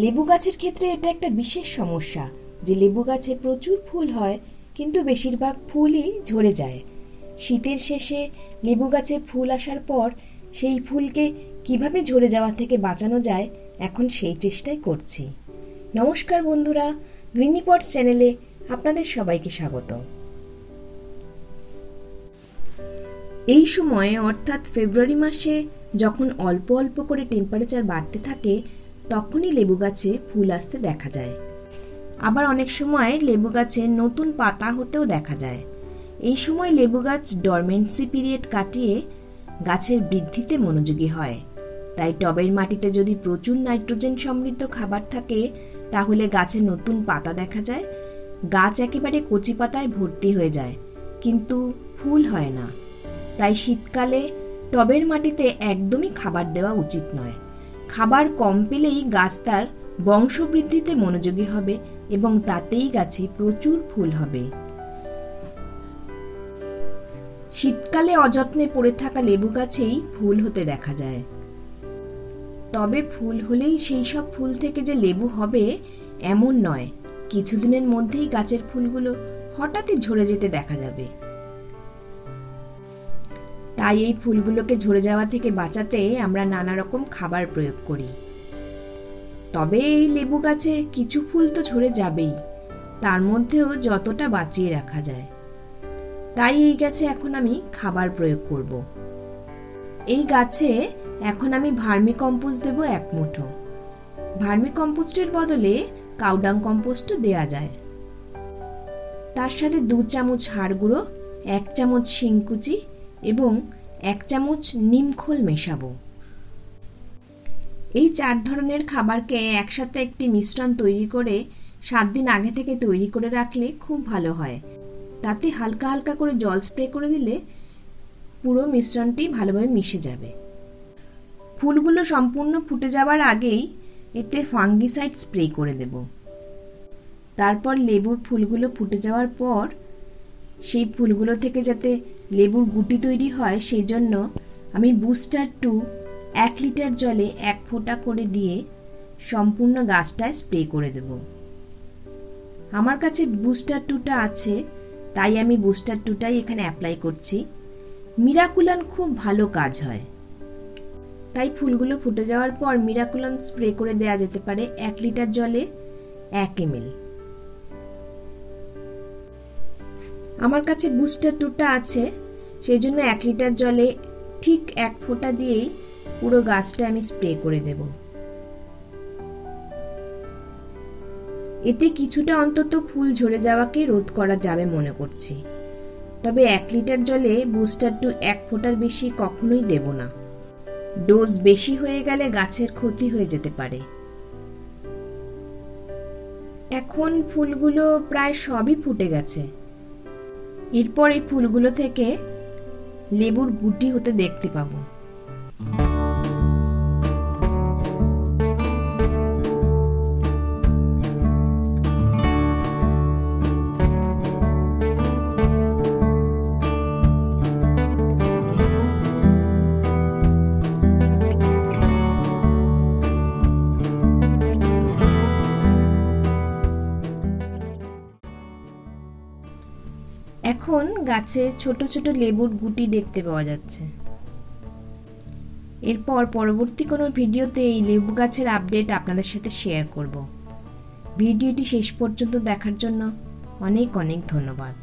লেবু গাছের ক্ষেত্রে এটা একটা বিশেষ সমস্যা যে লেবু গাছে প্রচুর ফুল হয় কিন্তু বেশিরভাগ ফুলই ঝরে যায়। শীতের শেষে লেবু গাছে ফুল আসার পর সেই ফুলকে কিভাবে ঝরে যাওয়া থেকে বাঁচানো যায় এখন সেই চেষ্টাই করছি। নমস্কার বন্ধুরা, গ্রিনি পটস চ্যানেলে আপনাদের সবাইকে স্বাগত। এই সময়ে অর্থাৎ ফেব্রুয়ারি মাসে যখন অল্প অল্প করে টেম্পারেচার বাড়তে থাকে তখনই লেবু গাছে ফুল আসতে দেখা যায়। আবার অনেক সময় লেবু গাছে নতুন পাতা হতেও দেখা যায়। এই সময় লেবু গাছ ডরমেন্সি পিরিয়ড কাটিয়ে গাছের বৃদ্ধিতে মনোযোগী হয়। তাই টবের মাটিতে যদি প্রচুর নাইট্রোজেন সমৃদ্ধ খাবার থাকে তাহলে গাছে নতুন পাতা দেখা যায়। গাছ একেবারে কচি পাতায় ভর্তি হয়ে যায় কিন্তু ফুল হয় না। তাই শীতকালে টবের মাটিতে একদমই খাবার দেওয়া উচিত নয়। খাবার কম পেলেই গাছ তার বংশবৃদ্ধিতে মনোযোগী হবে এবং তাতেই গাছে প্রচুর ফুল হবে। শীতকালে অযত্নে পড়ে থাকা লেবু গাছেই ফুল হতে দেখা যায়। তবে ফুল হলেই সেই সব ফুল থেকে যে লেবু হবে এমন নয়, কিছুদিনের মধ্যেই গাছের ফুলগুলো হঠাৎই ঝরে যেতে দেখা যাবে। তাই এই ফুলগুলোকে ঝরে যাওয়া থেকে বাঁচাতে আমরা নানা রকম খাবার প্রয়োগ করি। তবে এই লেবু গাছে কিছু ফুল তো ঝরে যাবেই, তার মধ্যেও যতটা বাঁচিয়ে রাখা যায়। তাই এই গাছে এখন আমি খাবার প্রয়োগ করব। এই গাছে এখন আমি ভার্মি কম্পোস্ট দেব 1 মুঠো। ভার্মি কম্পোস্টের বদলে কাউডাং কম্পোস্টও দেওয়া যায়। তার সাথে 2 চামচ হাড় গুঁড়ো, 1 চামচ শিংকুচি এবং 1 চামচ নিমখোল মেশাবো। এই 4 ধরনের খাবারকে একসাথে একটি মিশ্রণ তৈরি করে 7 দিন আগে থেকে তৈরি করে রাখলে খুব ভালো হয়। তাতে হালকা হালকা করে জল স্প্রে করে দিলে পুরো মিশ্রণটি ভালোভাবে মিশে যাবে। ফুলগুলো সম্পূর্ণ ফুটে যাওয়ার আগেই এতে ফাঙ্গিসাইড স্প্রে করে দেব। তারপর লেবুর ফুলগুলো ফুটে যাওয়ার পর সেই ফুলগুলো থেকে যাতে লেবুর গুটি তৈরি হয় সেই জন্য আমি বুস্টার 2 1 লিটার জলে 1 ফোঁটা করে দিয়ে সম্পূর্ণ গাছটায় স্প্রে করে দেব। আমার কাছে বুস্টার 2টা আছে তাই আমি বুস্টার 2টাই এখানে অ্যাপ্লাই করছি। মিরাকুলান খুব ভালো কাজ হয়। তাই ফুলগুলো ফুটে যাওয়ার পর মিরাকুলান স্প্রে করে দেওয়া যেতে পারে 1 লিটার জলে 1 ml। আমার কাছে বুস্টার 2টা আছে সেই জন্য 1 লিটার জলে ঠিক 1 ফোঁটা দিয়েই পুরো গাছটা আমি স্প্রে করে দেব। এতে কিছুটা অন্তত ফুল ঝরে যাওয়াকে রোধ করা যাবে মনে করছি। তবে 1 লিটার জলে বুস্টার 2 1 ফোঁটার বেশি কখনোই দেব না। ডোজ বেশি হয়ে গেলে গাছের ক্ষতি হয়ে যেতে পারে। এখন ফুলগুলো প্রায় সবই ফুটে গেছে। এরপর এই ফুলগুলো থেকে লেবুর গুটি হতে দেখতে পাবো। এখন গাছে ছোট ছোট লেবুর গুটি দেখতে পাওয়া যাচ্ছে। এরপর পরবর্তী কোনো ভিডিওতে এই লেবু গাছের আপডেট আপনাদের সাথে শেয়ার করব। ভিডিওটি শেষ পর্যন্ত দেখার জন্য অনেক অনেক ধন্যবাদ।